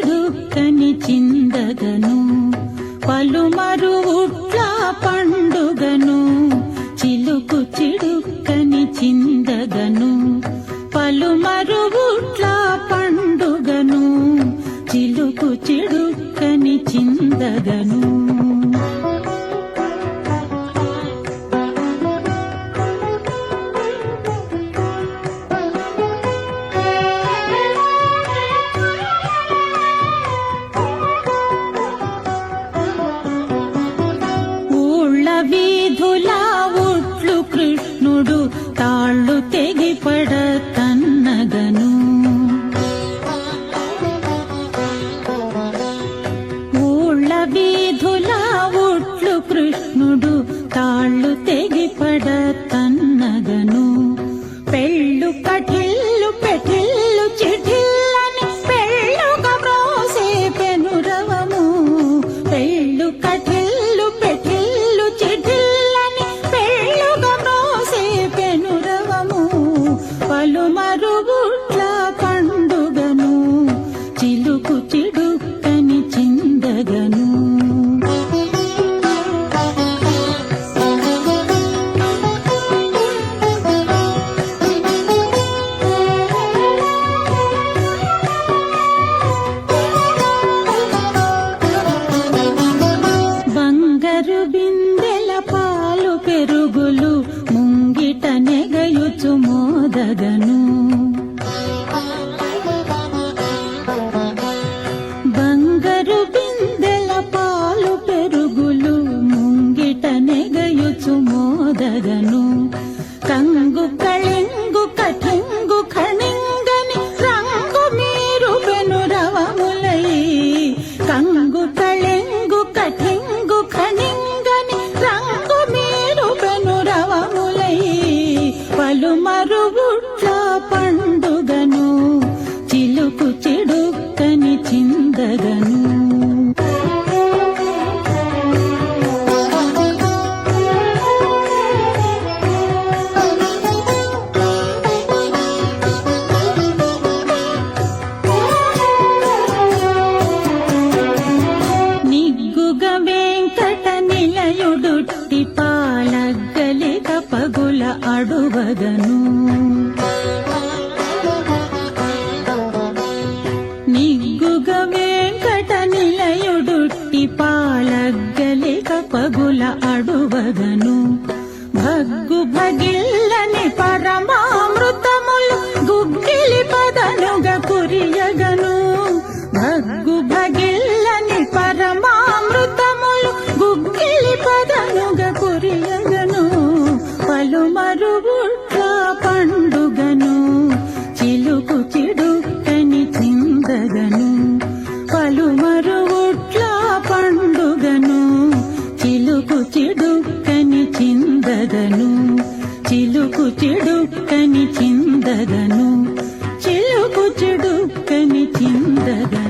చిడుక్కని చిందగను పలుమరు ఉట్ల పండుగను చిలుకు చిడుక్కని చిందగను పలుమరు ఉట్ల పండుగను చిలుకు చిడుక్కని చిందగను వీధులా ఉట్లు కృష్ణుడు తాళ్ళు తెగిపడ తన్నగను ఊళ్ళ వీధులా ఉట్లు కృష్ణుడు తాళ్ళు తెగిపడ తన్నగను పెళ్ళు కఠిల్లు పెఠిల్లు చిఠిల్లని పెళ్ళుగా బ్రోసే పెనురవము పెళ్ళు కఠిల్లు పెఠిల్లు చిఠిల్లని పెళ్ళుగా బ్రోసే పెనురవము పలుమరు బుట్ల పండుగను చిలుకు చిడుక్కని చిందగను బంగారు బిందెల పాలు పెరుగులు ముంగిట నెగయుచు మోదగను బంగారు బిందెల పాలు పెరుగులు ముంగిట నెగయుచు మోదగను కంగు కళింగు కఠింగు ఖణింగని రంగు మీరు పెనురవములై కంగు కళింగు కఠింగు ఖణింగని రంగు మీరు పెనురవములై పలుమరు బుట్ల పండుగను చిలుకు చిడుక్కని చిందగను నిగ్గుగ వెంకట నిలయుడుట్టి పాలగ్గలిక పగుల అడువగను నిగ్గుగ వెంకట నిలయుడుట్టి పాలగ్గలిక పగుల అడువగను భగ్గు భగిల్లని పరమామృతములు గుగ్గిలి పదనుగ కురియగను భగ్గు భగిల్లని పరమామృతములు గుగ్గిలి పదనుగ కురియగను పలుమరు బుట్ల పండుగను చిలుకు చిడుక్కని చిందగను పలుమరు బుట్ల పండుగను చిలుకు చిడుక్కని చిందగను చిలుకు చిడుక్కని చిందగను చిలుకు చిడుక్కని చిందగను